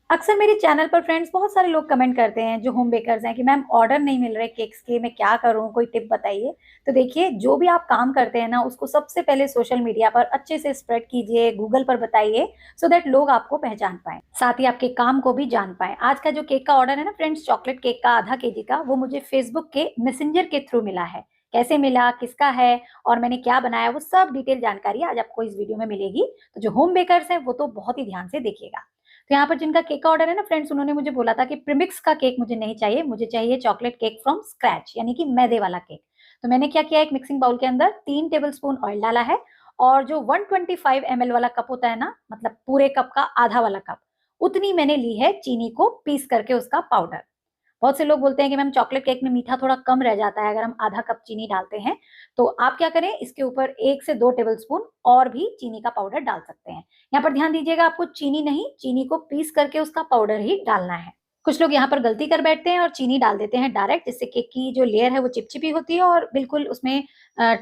अक्सर मेरे चैनल पर फ्रेंड्स बहुत सारे लोग कमेंट करते हैं जो होम बेकर्स हैं कि मैम ऑर्डर नहीं मिल रहे केक्स के, मैं क्या करूं, कोई टिप बताइए। तो देखिए, जो भी आप काम करते हैं ना उसको सबसे पहले सोशल मीडिया पर अच्छे से स्प्रेड कीजिए, गूगल पर बताइए, सो दैट लोग आपको पहचान पाए, साथ ही आपके काम को भी जान पाए। आज का जो केक का ऑर्डर है ना फ्रेंड्स, चॉकलेट केक का आधा केजी का, वो मुझे फेसबुक के मैसेंजर के थ्रू मिला है। कैसे मिला, किसका है और मैंने क्या बनाया, वो सब डिटेल जानकारी आज आपको इस वीडियो में मिलेगी। तो जो होम बेकर्स हैं वो तो बहुत ही ध्यान से देखिएगा। तो यहाँ पर जिनका केक का ऑर्डर है ना फ्रेंड्स, उन्होंने मुझे बोला था कि प्रीमिक्स का केक मुझे नहीं चाहिए, मुझे चाहिए चॉकलेट केक फ्रॉम स्क्रैच, यानी कि मैदे वाला केक। तो मैंने क्या किया, एक मिक्सिंग बाउल के अंदर 3 टेबल स्पून ऑयल डाला है, और जो 125 ml वाला कप होता है ना, मतलब पूरे कप का आधा वाला कप, उतनी मैंने ली है चीनी को पीस करके उसका पाउडर। बहुत से लोग बोलते हैं कि मैम चॉकलेट केक में मीठा थोड़ा कम रह जाता है अगर हम आधा कप चीनी डालते हैं। तो आप क्या करें, इसके ऊपर 1 से 2 टेबल स्पून और भी चीनी का पाउडर डाल सकते हैं। यहाँ पर ध्यान दीजिएगा, आपको चीनी नहीं, चीनी को पीस करके उसका पाउडर ही डालना है। कुछ लोग यहाँ पर गलती कर बैठते हैं और चीनी डाल देते हैं डायरेक्ट, जिससे केक की जो लेयर है वो चिपचिपी होती है और बिल्कुल उसमें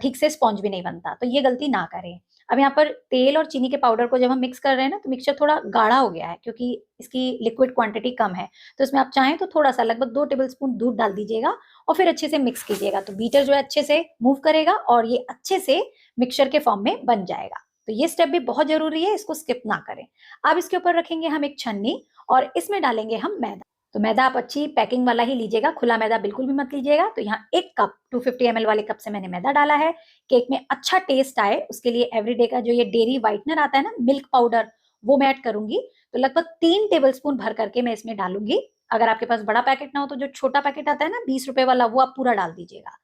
ठीक से स्पॉन्ज भी नहीं बनता। तो ये गलती ना करें। अब यहाँ पर तेल और चीनी के पाउडर को जब हम मिक्स कर रहे हैं ना, तो मिक्सचर थोड़ा गाढ़ा हो गया है क्योंकि इसकी लिक्विड क्वांटिटी कम है। तो इसमें आप चाहें तो थोड़ा सा लगभग 2 टेबल स्पून दूध डाल दीजिएगा और फिर अच्छे से मिक्स कीजिएगा। तो बीटर जो है अच्छे से मूव करेगा और ये अच्छे से मिक्सचर के फॉर्म में बन जाएगा। तो ये स्टेप भी बहुत जरूरी है, इसको स्किप ना करें। अब इसके ऊपर रखेंगे हम एक छन्नी और इसमें डालेंगे हम मैदा। तो मैदा आप अच्छी पैकिंग वाला ही लीजिएगा, खुला मैदा बिल्कुल भी मत लीजिएगा। तो यहाँ एक कप 250 ml वाले कप से मैंने मैदा डाला है। केक में अच्छा टेस्ट आए उसके लिए एवरीडे का जो ये डेयरी व्हाइटनर आता है ना, मिल्क पाउडर, वो मैं ऐड करूंगी। तो लगभग 3 टेबल स्पून भर करके मैं इसमें डालूंगी। अगर आपके पास बड़ा पैकेट ना हो तो जो छोटा पैकेट आता है ना 20 रुपए वाला, वो आप पूरा डाल दीजिएगा।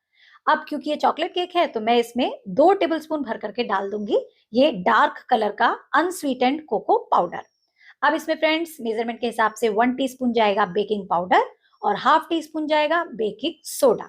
अब क्योंकि ये चॉकलेट केक है तो मैं इसमें 2 टेबल स्पून भर करके डाल दूंगी ये डार्क कलर का अनस्वीटेंड कोको पाउडर। अब इसमें फ्रेंड्स मेजरमेंट के हिसाब से 1 टीस्पून जाएगा बेकिंग पाउडर और हाफ टी स्पून जाएगा बेकिंग सोडा।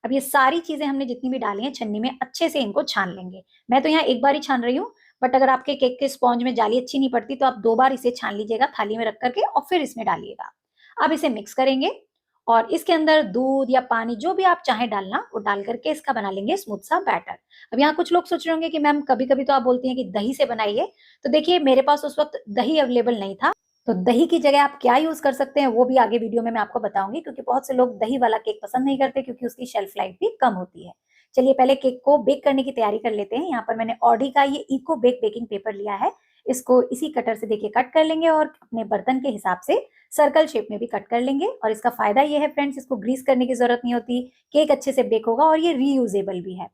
अब ये सारी चीजें हमने जितनी भी डाली हैं छन्नी में, अच्छे से इनको छान लेंगे। मैं तो यहाँ एक बार ही छान रही हूँ, बट अगर आपके केक के स्पॉन्ज में जाली अच्छी नहीं पड़ती तो आप 2 बार इसे छान लीजिएगा थाली में रख करके और फिर इसमें डालिएगा। अब इसे मिक्स करेंगे और इसके अंदर दूध या पानी जो भी आप चाहें डालना वो डाल करके इसका बना लेंगे स्मूथ सा बैटर। अब यहाँ कुछ लोग सोच रहे होंगे कि मैम कभी कभी तो आप बोलती हैं कि दही से बनाइए। तो देखिए, मेरे पास उस वक्त दही अवेलेबल नहीं था, तो दही की जगह आप क्या यूज कर सकते हैं वो भी आगे वीडियो में मैं आपको बताऊंगी, क्योंकि बहुत से लोग दही वाला केक पसंद नहीं करते क्योंकि उसकी शेल्फ लाइफ भी कम होती है। चलिए पहले केक को बेक करने की तैयारी कर लेते हैं। यहाँ पर मैंने ऑडी का ये इको बेक बेकिंग पेपर लिया है। इसको इसी कटर से देखिए कट कर लेंगे और अपने बर्तन के हिसाब से सर्कल शेप में भी कट कर लेंगे। और इसका फायदा ये है फ्रेंड्स, इसको ग्रीस करने की जरूरत नहीं होती, केक अच्छे से बेक होगा और ये रीयूजेबल भी है।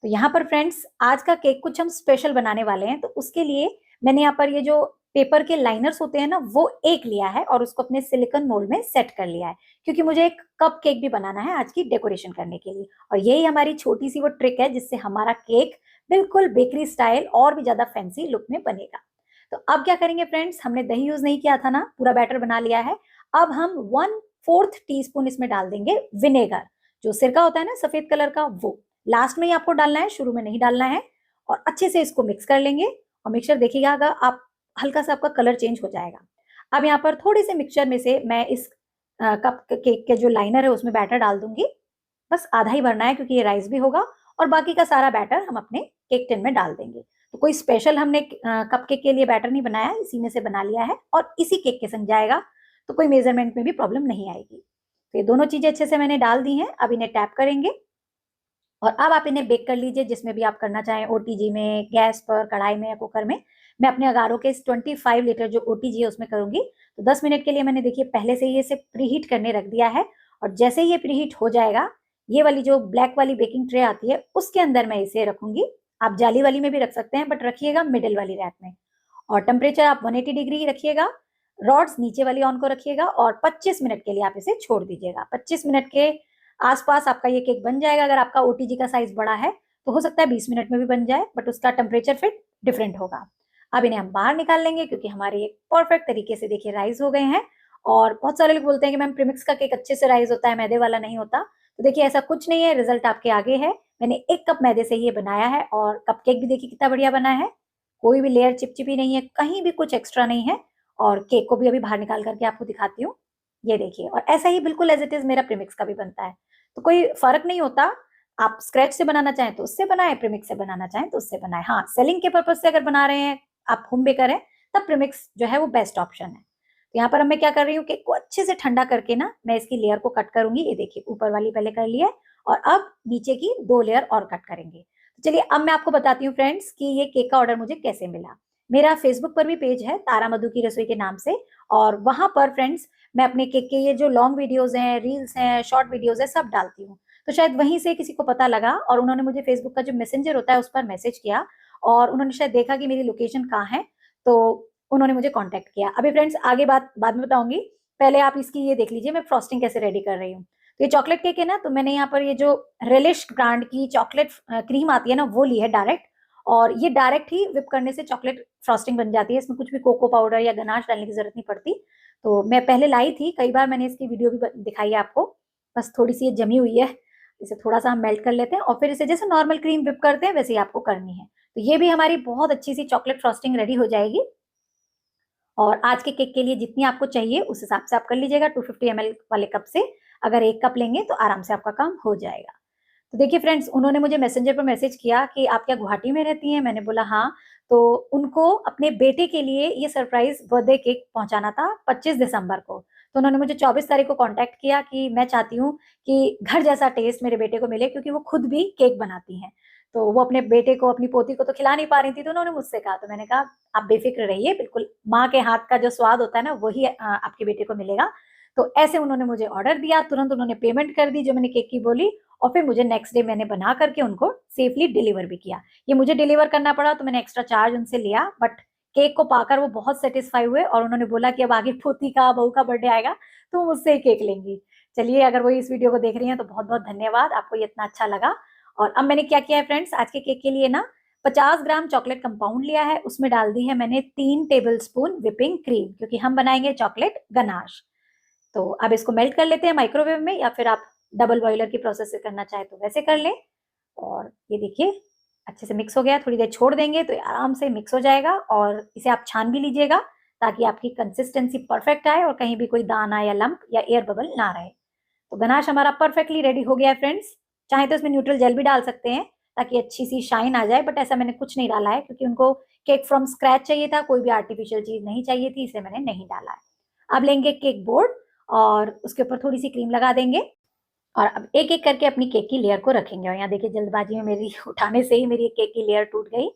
तो यहाँ पर फ्रेंड्स आज का केक कुछ हम स्पेशल बनाने वाले हैं, तो उसके लिए मैंने यहाँ पर ये जो पेपर के लाइनर्स होते हैं ना, वो एक लिया है और उसको अपने सिलिकॉन मोल्ड में सेट कर लिया है, क्योंकि मुझे एक कप केक भी बनाना है आज की डेकोरेशन करने के लिए। और यही हमारी छोटी सी वो ट्रिक है जिससे हमारा केक बिल्कुल बेकरी स्टाइल और भी ज्यादा फैंसी लुक में बनेगा। तो अब क्या करेंगे फ्रेंड्स, हमने दही यूज नहीं किया था ना, पूरा बैटर बना लिया है। अब हम 1/4 टीस्पून इसमें डाल देंगे विनेगर, जो सिरका होता है ना सफेद कलर का, वो लास्ट में ही आपको डालना है, शुरू में नहीं डालना है। और अच्छे से इसको मिक्स कर लेंगे और मिक्सचर देखिएगा अगर आप हल्का सा आपका कलर चेंज हो जाएगा। अब यहाँ पर थोड़े से मिक्सचर में से मैं इस कप केक के जो लाइनर है उसमें बैटर डाल दूंगी। बस आधा ही भरना है क्योंकि ये राइस भी होगा, और बाकी का सारा बैटर हम अपने केक टिन में डाल देंगे। तो कोई स्पेशल हमने कप केक के लिए बैटर नहीं बनाया, इसी में से बना लिया है और इसी केक के संग जाएगा। तो कोई मेजरमेंट में भी प्रॉब्लम नहीं आएगी। तो ये दोनों चीजें अच्छे से मैंने डाल दी हैं। अब इन्हें टैप करेंगे और अब आप इन्हें बेक कर लीजिए जिसमें भी आप करना चाहें, ओटीजी में, गैस पर, कढ़ाई में या कुकर में। मैं अपने अगारों के इस 25 लीटर जो ओटीजी है उसमें करूंगी। तो 10 मिनट के लिए मैंने देखिए पहले से ही इसे प्रीहीट करने रख दिया है। और जैसे ही ये प्रीहीट हो जाएगा, ये वाली जो ब्लैक वाली बेकिंग ट्रे आती है उसके अंदर मैं इसे रखूंगी। आप जाली वाली में भी रख सकते हैं, बट रखिएगा मिडिल वाली रैक में। और टेम्परेचर आप 180 डिग्री रखिएगा। रॉड्स नीचे वाली ऑन को रखिएगा और 25 मिनट के लिए आप इसे छोड़ दीजिएगा। 25 मिनट के आसपास आपका ये केक बन जाएगा। अगर आपका ओटीजी का साइज बड़ा है तो हो सकता है 20 मिनट में भी बन जाए, बट उसका टेम्परेचर फिर डिफरेंट होगा। अब इन्हें हम बाहर निकाल लेंगे क्योंकि हमारे परफेक्ट तरीके से देखिए राइज हो गए हैं। और बहुत सारे लोग बोलते हैं कि मैम प्रीमिक्स का केक अच्छे से राइज होता है, मैदे वाला नहीं होता। तो देखिए ऐसा कुछ नहीं है, रिजल्ट आपके आगे है। मैंने 1 कप मैदे से ये बनाया है और कप केक भी देखिए कितना बढ़िया बना है। कोई भी लेयर चिपचिपी नहीं है, कहीं भी कुछ एक्स्ट्रा नहीं है। और केक को भी अभी बाहर निकाल करके आपको दिखाती हूँ। ये देखिए, और ऐसा ही बिल्कुल एज इट इज मेरा प्रीमिक्स का भी बनता है। तो कोई फर्क नहीं होता, आप स्क्रैच से बनाना चाहें तो उससे बनाएं, प्रीमिक्स से बनाना चाहें तो उससे बनाएं। हाँ, सेलिंग के पर्पज से अगर बना रहे हैं, आप होम बेकर हैं, तब प्रीमिक्स जो है वो बेस्ट ऑप्शन है। तो यहाँ पर अब मैं क्या कर रही हूँ, केक को अच्छे से ठंडा करके ना मैं इसकी लेयर को कट करूंगी। ये देखिए ऊपर वाली पहले कर ली है और अब नीचे की 2 लेयर और कट करेंगे। तो चलिए अब मैं आपको बताती हूँ फ्रेंड्स कि ये केक का ऑर्डर मुझे कैसे मिला। मेरा फेसबुक पर भी पेज है तारा मधु की रसोई के नाम से, और वहां पर फ्रेंड्स मैं अपने केक के ये जो लॉन्ग वीडियोज हैं, रील्स हैं, शॉर्ट वीडियोज है, सब डालती हूँ। तो शायद वहीं से किसी को पता लगा और उन्होंने मुझे फेसबुक का जो मैसेंजर होता है उस पर मैसेज किया, और उन्होंने शायद देखा कि मेरी लोकेशन कहाँ है, तो उन्होंने मुझे कांटेक्ट किया। अभी फ्रेंड्स आगे बात बाद में बताऊंगी, पहले आप इसकी ये देख लीजिए मैं फ्रॉस्टिंग कैसे रेडी कर रही हूँ। तो ये चॉकलेट केक है ना, तो मैंने यहाँ पर ये जो रेलिश ब्रांड की चॉकलेट क्रीम आती है ना, वो ली है डायरेक्ट, और ये डायरेक्ट ही विप करने से चॉकलेट फ्रॉस्टिंग बन जाती है। इसमें कुछ भी कोको पाउडर या गनाश डालने की जरूरत नहीं पड़ती। तो मैं पहले लाई थी, कई बार मैंने इसकी वीडियो भी दिखाई है आपको। बस थोड़ी सी ये जमी हुई है, इसे थोड़ा सा हम मेल्ट कर लेते हैं और फिर इसे जैसे नॉर्मल क्रीम विप करते हैं वैसे ही आपको करनी है। तो ये भी हमारी बहुत अच्छी सी चॉकलेट फ्रॉस्टिंग रेडी हो जाएगी। और आज के केक के लिए जितनी आपको चाहिए उस हिसाब से आप कर लीजिएगा। 250 ml वाले कप से अगर 1 कप लेंगे तो आराम से आपका काम हो जाएगा। तो देखिए फ्रेंड्स, उन्होंने मुझे मैसेंजर पर मैसेज किया कि आप क्या गुवाहाटी में रहती हैं? मैंने बोला हाँ। तो उनको अपने बेटे के लिए ये सरप्राइज बर्थडे केक पहुंचाना था 25 दिसंबर को। तो उन्होंने मुझे 24 तारीख को कांटेक्ट किया कि मैं चाहती हूँ कि घर जैसा टेस्ट मेरे बेटे को मिले, क्योंकि वो खुद भी केक बनाती हैं। तो वो अपने बेटे को, अपनी पोती को तो खिला नहीं पा रही थी, तो उन्होंने मुझसे कहा। तो मैंने कहा आप बेफिक्र रहिए, बिल्कुल माँ के हाथ का जो स्वाद होता है ना वही आपके बेटे को मिलेगा। तो ऐसे उन्होंने मुझे ऑर्डर दिया, तुरंत उन्होंने पेमेंट कर दी जो मैंने केक की बोली, और फिर मुझे नेक्स्ट डे मैंने बना करके उनको सेफली डिलीवर भी किया। ये मुझे डिलीवर करना पड़ा तो मैंने एक्स्ट्रा चार्ज उनसे लिया, बट केक को पाकर वो बहुत सेटिस्फाई हुए और उन्होंने बोला कि अब आगे पोती का, बहू का बर्थडे आएगा तो मुझसे ही केक लेंगी। चलिए, अगर वो इस वीडियो को देख रही हैं तो बहुत बहुत धन्यवाद, आपको ये इतना अच्छा लगा। और अब मैंने क्या किया है फ्रेंड्स, आज के केक के लिए ना 50 ग्राम चॉकलेट कंपाउंड लिया है, उसमें डाल दी है मैंने 3 टेबल स्पून विपिंग क्रीम, क्योंकि हम बनाएंगे चॉकलेट गनाश। तो अब इसको मेल्ट कर लेते हैं माइक्रोवेव में, या फिर आप डबल बॉयलर की प्रोसेस से करना चाहे तो वैसे कर लें। और ये देखिए अच्छे से मिक्स हो गया, थोड़ी देर छोड़ देंगे तो आराम से मिक्स हो जाएगा। और इसे आप छान भी लीजिएगा ताकि आपकी कंसिस्टेंसी परफेक्ट आए और कहीं भी कोई दाना या लंप या एयर बबल ना रहे। तो गनाश हमारा परफेक्टली रेडी हो गया है फ्रेंड्स। चाहे तो इसमें न्यूट्रल जेल भी डाल सकते हैं ताकि अच्छी सी शाइन आ जाए, बट ऐसा मैंने कुछ नहीं डाला है क्योंकि उनको केक फ्रॉम स्क्रैच चाहिए था, कोई भी आर्टिफिशियल चीज नहीं चाहिए थी, इसे मैंने नहीं डाला है। अब लेंगे केक बोर्ड और उसके ऊपर थोड़ी सी क्रीम लगा देंगे और अब एक एक करके अपनी केक की लेयर को रखेंगे। और यहाँ देखिए जल्दबाजी में मेरी उठाने से ही मेरी केक की लेयर टूट गई।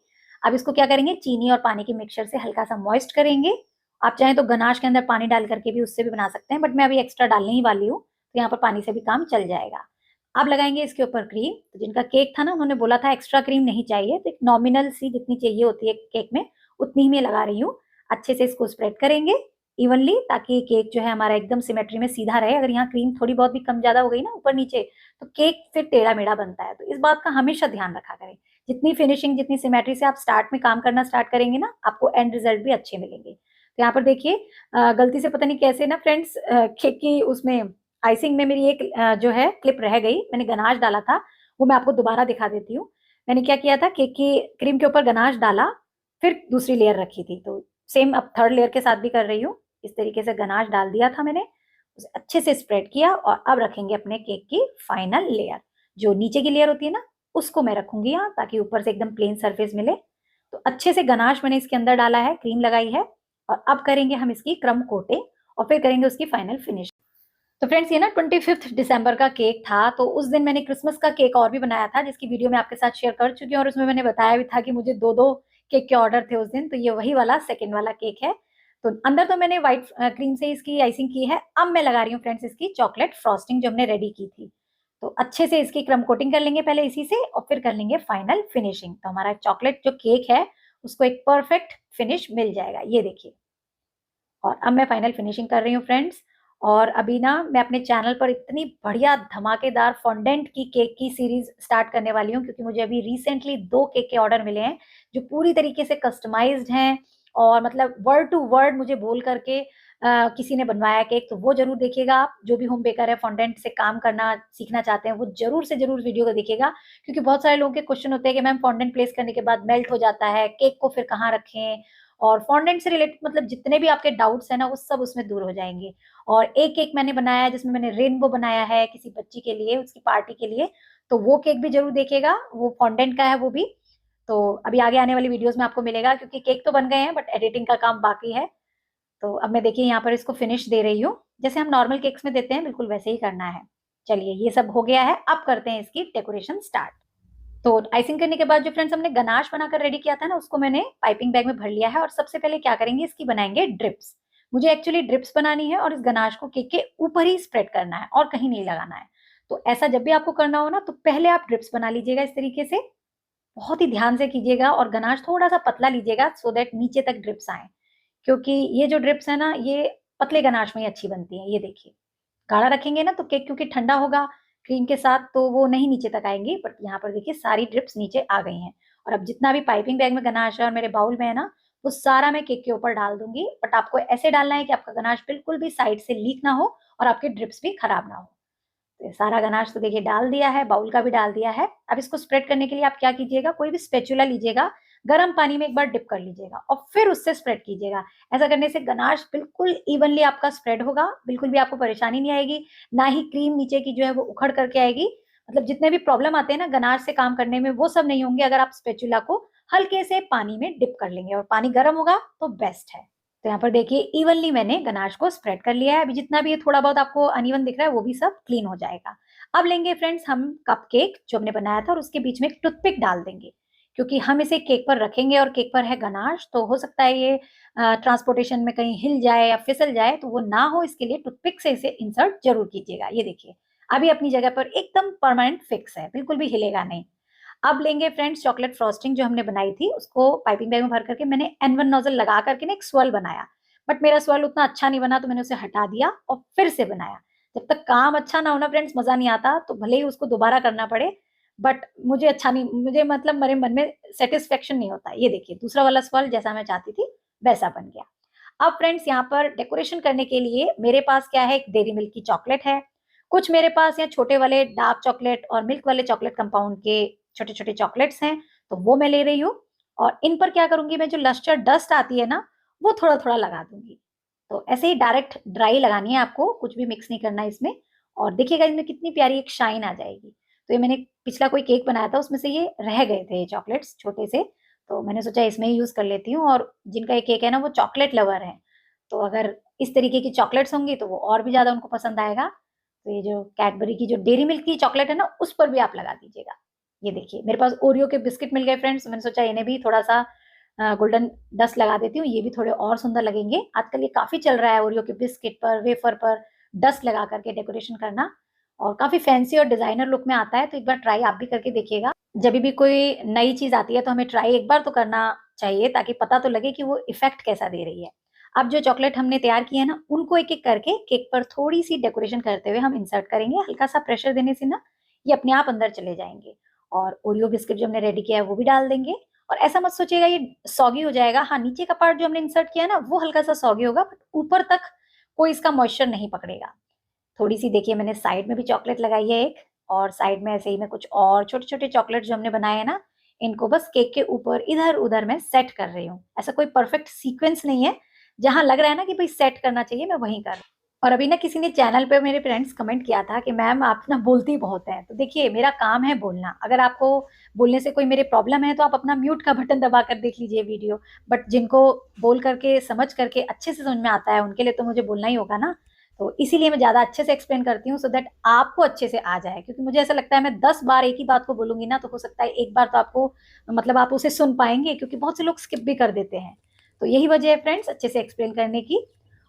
अब इसको क्या करेंगे, चीनी और पानी के मिक्सचर से हल्का सा मॉइस्ट करेंगे। आप चाहें तो गनाश के अंदर पानी डाल करके भी उससे भी बना सकते हैं, बट मैं अभी एक्स्ट्रा डालने ही वाली हूँ, तो यहाँ पर पानी से भी काम चल जाएगा। अब लगाएंगे इसके ऊपर क्रीम। तो जिनका केक था ना उन्होंने बोला था एक्स्ट्रा क्रीम नहीं चाहिए, तो एक नॉमिनल सी जितनी चाहिए होती है केक में उतनी ही मैं लगा रही हूँ। अच्छे से इसको स्प्रेड करेंगे इवनली, ताकि केक जो है हमारा एकदम सिमेट्री में सीधा रहे। अगर यहाँ क्रीम थोड़ी बहुत भी कम ज्यादा हो गई ना ऊपर नीचे, तो केक फिर टेढ़ा मेढ़ा बनता है। तो इस बात का हमेशा ध्यान रखा करें। जितनी फिनिशिंग, जितनी सिमेट्री से आप स्टार्ट में काम करना स्टार्ट करेंगे ना, आपको एंड रिजल्ट भी अच्छे मिलेंगे। तो यहाँ पर देखिए गलती से पता नहीं कैसे ना फ्रेंड्स, केक की उसमें आइसिंग में मेरी एक जो है क्लिप रह गई, मैंने गनाश डाला था। वो मैं आपको दोबारा दिखा देती हूँ। मैंने क्या किया था, केक की क्रीम के ऊपर गनाश डाला, फिर दूसरी लेयर रखी थी। तो सेम अब थर्ड लेयर के साथ भी कर रही हूँ। इस तरीके से गनाश डाल दिया था मैंने, उसे अच्छे से स्प्रेड किया और अब रखेंगे अपने केक की फाइनल लेयर। जो नीचे की लेयर होती है ना उसको मैं रखूंगी यहाँ, ताकि ऊपर से एकदम प्लेन सरफेस मिले। तो अच्छे से गनाश मैंने इसके अंदर डाला है, क्रीम लगाई है, और अब करेंगे हम इसकी क्रम कोटिंग और फिर करेंगे उसकी फाइनल फिनिश। तो फ्रेंड्स ये ना 25 दिसंबर का केक था, तो उस दिन मैंने क्रिसमस का केक और भी बनाया था जिसकी वीडियो मैं आपके साथ शेयर कर चुकी हूँ, और उसमें मैंने बताया भी था कि मुझे 2-2 केक के ऑर्डर थे उस दिन। तो ये वही वाला सेकेंड वाला केक है। तो अंदर तो मैंने व्हाइट क्रीम से इसकी आइसिंग की है। अब मैं लगा रही हूँ फ्रेंड्स इसकी चॉकलेट फ्रॉस्टिंग जो हमने रेडी की थी। तो अच्छे से इसकी क्रम कोटिंग कर लेंगे पहले इसी से, और फिर कर लेंगे फाइनल फिनिशिंग। तो हमारा चॉकलेट जो केक है उसको एक परफेक्ट फिनिश मिल जाएगा, ये देखिए। और अब मैं फाइनल फिनिशिंग कर रही हूँ फ्रेंड्स। और अभी ना मैं अपने चैनल पर इतनी बढ़िया धमाकेदार फॉन्डेंट की केक की सीरीज स्टार्ट करने वाली हूँ, क्योंकि मुझे अभी रिसेंटली 2 केक के ऑर्डर मिले हैं जो पूरी तरीके से कस्टमाइज्ड हैं, और मतलब वर्ड टू वर्ड मुझे बोल करके किसी ने बनवाया केक। तो वो जरूर देखिएगा आप, जो भी होम बेकर है फॉन्डेंट से काम करना सीखना चाहते हैं वो जरूर से जरूर वीडियो को देखिएगा। क्योंकि बहुत सारे लोगों के क्वेश्चन होते हैं कि मैम फॉन्डेंट प्लेस करने के बाद मेल्ट हो जाता है, केक को फिर कहाँ रखें, और फॉन्डेंट से रिलेटेड मतलब जितने भी आपके डाउट्स है ना वो सब उसमें दूर हो जाएंगे। और एक केक मैंने बनाया है जिसमें मैंने रेनबो बनाया है किसी बच्ची के लिए, उसकी पार्टी के लिए। तो वो केक भी जरूर देखिएगा, वो फॉन्डेंट का है वो भी। तो अभी आगे आने वाली वीडियोस में आपको मिलेगा, क्योंकि केक तो बन गए हैं बट एडिटिंग का काम बाकी है। तो अब मैं देखिए यहाँ पर इसको फिनिश दे रही हूँ, जैसे हम नॉर्मल केक्स में देते हैं बिल्कुल वैसे ही करना है। चलिए ये सब हो गया है, अब करते हैं इसकी डेकोरेशन स्टार्ट। तो आइसिंग करने के बाद जो फ्रेंड्स हमने गनाश बनाकर रेडी किया था ना, उसको मैंने पाइपिंग बैग में भर लिया है और सबसे पहले क्या करेंगे, इसकी बनाएंगे ड्रिप्स। मुझे एक्चुअली ड्रिप्स बनानी है और इस गनाश को केक के ऊपर ही स्प्रेड करना है और कहीं नहीं लगाना है। तो ऐसा जब भी आपको करना हो ना, तो पहले आप ड्रिप्स बना लीजिएगा इस तरीके से, बहुत ही ध्यान से कीजिएगा और गनाश थोड़ा सा पतला लीजिएगा सो दैट नीचे तक ड्रिप्स आए, क्योंकि ये जो ड्रिप्स है ना, ये पतले गनाश में ही अच्छी बनती है। ये देखिए, गाढ़ा रखेंगे ना तो केक क्योंकि ठंडा होगा क्रीम के साथ, तो वो नहीं नीचे तक आएंगी। बट यहाँ पर देखिए सारी ड्रिप्स नीचे आ गई हैं और अब जितना भी पाइपिंग बैग में गनाश है और मेरे बाउल में है ना, वो सारा मैं केक के ऊपर डाल दूंगी। बट आपको ऐसे डालना है कि आपका गनाश बिल्कुल भी साइड से लीक ना हो और आपके ड्रिप्स भी खराब ना हो। तो ये सारा गनाश तो देखिए डाल दिया है, बाउल का भी डाल दिया है। अब इसको स्प्रेड करने के लिए आप क्या कीजिएगा, कोई भी स्पैचुला लीजिएगा, गर्म पानी में एक बार डिप कर लीजिएगा और फिर उससे स्प्रेड कीजिएगा। ऐसा करने से गनाश बिल्कुल इवनली आपका स्प्रेड होगा, बिल्कुल भी आपको परेशानी नहीं आएगी, ना ही क्रीम नीचे की जो है वो उखड़ करके आएगी। मतलब जितने भी प्रॉब्लम आते हैं ना गनाश से काम करने में, वो सब नहीं होंगे अगर आप स्पैचुला को हल्के से पानी में डिप कर लेंगे, और पानी गर्म होगा तो बेस्ट है। तो यहाँ पर देखिए इवनली मैंने गनाश को स्प्रेड कर लिया है। अभी जितना भी ये थोड़ा बहुत आपको अनइवन दिख रहा है वो भी सब क्लीन हो जाएगा। अब लेंगे फ्रेंड्स हम कपकेक जो हमने बनाया था और उसके बीच में एक टूथपिक डाल देंगे, क्योंकि हम इसे केक पर रखेंगे और केक पर है गनाश, तो हो सकता है ये ट्रांसपोर्टेशन में कहीं हिल जाए या फिसल जाए, तो वो ना हो इसके लिए टूथपिक से इसे इंसर्ट जरूर कीजिएगा। ये देखिए अभी अपनी जगह पर एकदम परमानेंट फिक्स है, बिल्कुल भी हिलेगा नहीं। अब लेंगे फ्रेंड्स चॉकलेट फ्रॉस्टिंग जो हमने बनाई थी, उसको पाइपिंग बैग में भर करके मैंने N1 नोजल लगा करके ना एक स्वर्ल बनाया। बट मेरा स्वर्ल उतना अच्छा नहीं बना तो मैंने उसे हटा दिया और फिर से बनाया। जब तक काम अच्छा ना हो ना फ्रेंड्स, मजा नहीं आता, तो भले ही उसको दोबारा करना पड़े, बट मुझे अच्छा नहीं, मुझे मतलब मेरे मन में सेटिस्फेक्शन नहीं होता। ये देखिए दूसरा वाला स्वर्ल जैसा मैं चाहती थी वैसा बन गया। अब फ्रेंड्स यहाँ पर डेकोरेशन करने के लिए मेरे पास क्या है, एक डेयरी मिल्क की चॉकलेट है, कुछ मेरे पास यहाँ छोटे वाले डार्क चॉकलेट और मिल्क वाले चॉकलेट कंपाउंड के छोटे छोटे चॉकलेट्स हैं, तो वो मैं ले रही हूँ। और इन पर क्या करूंगी, मैं जो लस्टर डस्ट आती है ना, वो थोड़ा थोड़ा लगा दूंगी। तो ऐसे ही डायरेक्ट ड्राई लगानी है आपको, कुछ भी मिक्स नहीं करना है इसमें। और देखिएगा इसमें कितनी प्यारी एक शाइन आ जाएगी। तो ये मैंने पिछला कोई केक बनाया था, उसमें से ये रह गए थे चॉकलेट्स छोटे से, तो मैंने सोचा इसमें ही यूज कर लेती हूँ। और जिनका ये केक है ना वो चॉकलेट लवर है, तो अगर इस तरीके की चॉकलेट्स होंगी तो वो और भी ज्यादा उनको पसंद आएगा। तो ये जो कैडबरी की जो डेयरी मिल्क की चॉकलेट है ना, उस पर भी आप लगा दीजिएगा। ये देखिए मेरे पास ओरियो के बिस्किट मिल गए फ्रेंड्स, मैंने सोचा इन्हें भी थोड़ा सा गोल्डन डस्ट लगा देती हूँ, ये भी थोड़े और सुंदर लगेंगे। आजकल ये काफी चल रहा है ओरियो के बिस्किट पर, वेफर पर डस्ट लगा करके डेकोरेशन करना, और काफी फैंसी और डिजाइनर लुक में आता है। तो एक बार ट्राई आप भी करके देखिएगा। जब भी कोई नई चीज आती है तो हमें ट्राई एक बार तो करना चाहिए, ताकि पता तो लगे कि वो इफेक्ट कैसा दे रही है। अब जो चॉकलेट हमने तैयार की है ना, उनको एक एक करके केक पर थोड़ी सी डेकोरेशन करते हुए हम इंसर्ट करेंगे। हल्का सा प्रेशर देने से ना ये अपने आप अंदर चले जाएंगे। और ओरियो बिस्किट जो हमने रेडी किया है वो भी डाल देंगे। और ऐसा मत सोचिएगा ये सॉगी हो जाएगा, हाँ नीचे का पार्ट जो हमने इंसर्ट किया है ना वो हल्का सा सॉगी होगा, बट ऊपर तक कोई इसका मॉइस्चर नहीं पकड़ेगा। थोड़ी सी देखिए मैंने साइड में भी चॉकलेट लगाई है एक, और साइड में ऐसे ही मैं कुछ और छोटे छोटे चॉकलेट जो हमने बनाए हैं ना, इनको बस केक के ऊपर इधर उधर मैं सेट कर रही हूँ। ऐसा कोई परफेक्ट सीक्वेंस नहीं है, जहां लग रहा है ना कि भाई सेट करना चाहिए मैं वहीं कर रही हूँ। और अभी ना किसी ने चैनल पे मेरे फ्रेंड्स कमेंट किया था कि मैम आप ना बोलती बहुत हैं। तो देखिए मेरा काम है बोलना, अगर आपको बोलने से कोई मेरे प्रॉब्लम है तो आप अपना म्यूट का बटन दबा कर देख लीजिए वीडियो। बट जिनको बोल करके समझ करके अच्छे से समझ में आता है उनके लिए तो मुझे बोलना ही होगा ना। तो इसीलिए मैं ज्यादा अच्छे से एक्सप्लेन करती हूँ, सो दैट आपको अच्छे से आ जाए। क्योंकि मुझे ऐसा लगता है मैं 10 बार एक ही बात को बोलूंगी ना, तो हो सकता है एक बार तो आपको मतलब आप उसे सुन पाएंगे, क्योंकि बहुत से लोग स्किप भी कर देते हैं। तो यही वजह है फ्रेंड्स अच्छे से एक्सप्लेन करने की।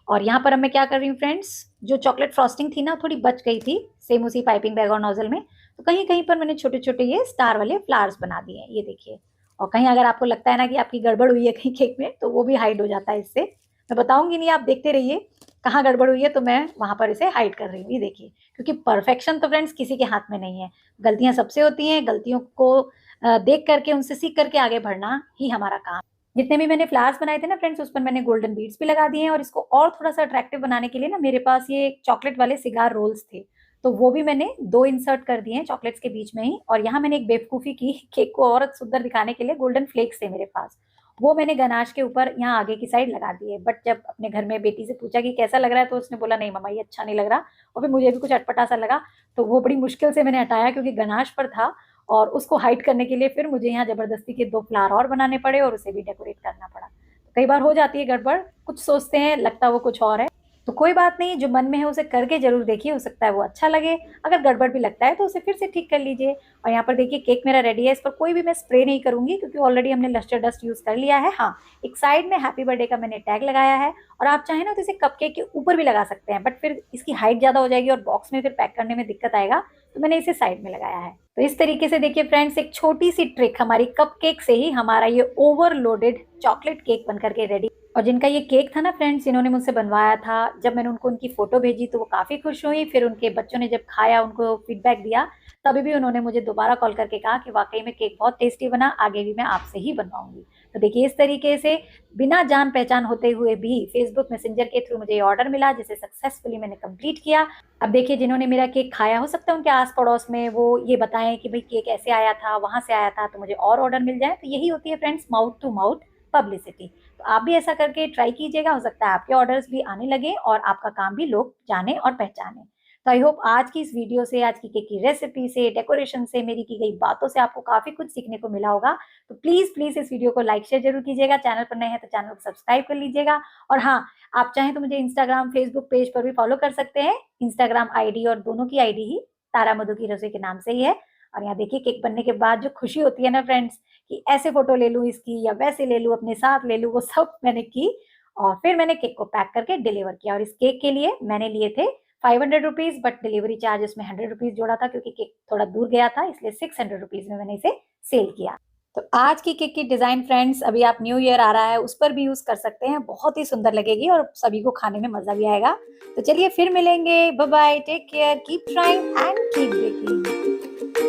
और यहाँ पर अब मैं क्या कर रही हूँ फ्रेंड्स, जो चॉकलेट फ्रॉस्टिंग थी ना थोड़ी बच गई थी सेम उसी पाइपिंग बैग और नोजल में, तो कहीं कहीं पर मैंने छोटे छोटे ये स्टार वाले फ्लावर्स बना दिए हैं, ये देखिए। और कहीं अगर आपको लगता है ना कि आपकी गड़बड़ हुई है कहीं केक में, तो वो भी हाइड हो जाता है इससे। मैं बताऊंगी नहीं, आप देखते रहिए कहाँ गड़बड़ हुई है, तो मैं वहां पर इसे हाइड कर रही हूँ। ये देखिए, क्योंकि परफेक्शन तो फ्रेंड्स किसी के हाथ में नहीं है, गलतियां सबसे होती हैं। गलतियों को देख करके उनसे सीख करके आगे बढ़ना ही हमारा काम। जितने भी मैंने फ्लावर्स बनाए थे ना फ्रेंड्स, उस पर मैंने गोल्डन बीड्स भी लगा दिए हैं। और इसको और थोड़ा सा अट्रैक्टिव बनाने के लिए ना मेरे पास ये चॉकलेट वाले सिगार रोल्स थे, तो वो भी मैंने 2 इंसर्ट कर दिए हैं चॉकलेट्स के बीच में ही। और यहाँ मैंने एक बेवकूफी की, केक को और सुंदर दिखाने के लिए गोल्डन फ्लेक्स थे मेरे पास, वो मैंने गनाश के ऊपर यहाँ आगे की साइड लगा दिए। बट जब अपने घर में बेटी से पूछा कि कैसा लग रहा है, तो उसने बोला नहीं मम्मा ये अच्छा नहीं लग रहा, और फिर मुझे भी कुछ अटपटा सा लगा। तो वो बड़ी मुश्किल से मैंने हटाया, क्योंकि गनाश पर था, और उसको हाइड करने के लिए फिर मुझे यहाँ जबरदस्ती के 2 फ्लावर और बनाने पड़े और उसे भी डेकोरेट करना पड़ा। तो कई बार हो जाती है गड़बड़, कुछ सोचते हैं, लगता वो कुछ और है। तो कोई बात नहीं, जो मन में है उसे करके ज़रूर देखिए, हो सकता है वो अच्छा लगे। अगर गड़बड़ भी लगता है तो उसे फिर से ठीक कर लीजिए। और यहाँ पर देखिए केक मेरा रेडी है, इस पर कोई भी मैं स्प्रे नहीं करूँगी क्योंकि ऑलरेडी हमने लस्टर डस्ट यूज़ कर लिया है। हाँ, एक साइड में हैप्पी बर्थडे का मैंने टैग लगाया है और आप चाहें ना तो इसे कपकेक के ऊपर भी लगा सकते हैं, बट फिर इसकी हाइट ज़्यादा हो जाएगी और बॉक्स में फिर पैक करने में दिक्कत आएगा, तो मैंने इसे साइड में लगाया है। तो इस तरीके से देखिए फ्रेंड्स, एक छोटी सी ट्रिक हमारी कपकेक से ही हमारा ये ओवरलोडेड चॉकलेट केक बन करके रेडी। और जिनका ये केक था ना फ्रेंड्स, जिन्होंने मुझसे बनवाया था, जब मैंने उनको उनकी फ़ोटो भेजी तो वो काफ़ी खुश हुई। फिर उनके बच्चों ने जब खाया, उनको फीडबैक दिया, तभी भी उन्होंने मुझे दोबारा कॉल करके कहा कि वाक़ई में केक बहुत टेस्टी बना, आगे भी मैं आपसे ही बनवाऊँगी। तो देखिए इस तरीके से बिना जान-पहचान होते हुए भी फ़ेसबुक मैसेंजर के थ्रू मुझे ये ऑर्डर मिला, जिसे सक्सेसफुली मैंने कंप्लीट किया। अब देखिए जिन्होंने मेरा केक खाया, हो सकता है उनके आस-पड़ोस में वो ये बताएँ कि भई केक ऐसे आया था, वहाँ से आया था, तो मुझे और ऑर्डर मिल जाएँ। तो यही होती है friends mouth to mouth publicity. तो आप भी ऐसा करके ट्राई कीजिएगा, हो सकता है आपके ऑर्डर्स भी आने लगे और आपका काम भी लोग जाने और पहचाने। तो आई होप आज की इस वीडियो से, आज की केक की रेसिपी से, डेकोरेशन से, मेरी की गई बातों से आपको काफ़ी कुछ सीखने को मिला होगा। तो प्लीज़ इस वीडियो को लाइक शेयर ज़रूर कीजिएगा। चैनल पर नए हैं तो चैनल को सब्सक्राइब कर लीजिएगा। और हाँ, आप चाहें तो मुझे इंस्टाग्राम, फेसबुक पेज पर भी फॉलो कर सकते हैं। इंस्टाग्राम आईडी और दोनों की आईडी ही तारा मधु की रसोई के नाम से ही है। और यहाँ देखिए केक बनने के बाद जो खुशी होती है ना फ्रेंड्स, कि ऐसे फ़ोटो ले लूँ इसकी या वैसे ले लूँ, अपने साथ ले लूँ, वो सब मैंने की। और फिर मैंने केक को पैक करके डिलीवर किया और इस केक के लिए मैंने लिए थे ₹500, बट डिलीवरी चार्ज इसमें ₹100 जोड़ा था क्योंकि केक थोड़ा दूर गया था, इसलिए ₹600 में मैंने इसे सेल किया। तो आज की केक की डिज़ाइन फ्रेंड्स, अभी आप न्यू ईयर आ रहा है उस पर भी यूज़ कर सकते हैं, बहुत ही सुंदर लगेगी और सभी को खाने में मज़ा भी आएगा। तो चलिए फिर मिलेंगे, bye bye, take care, keep trying and keep baking.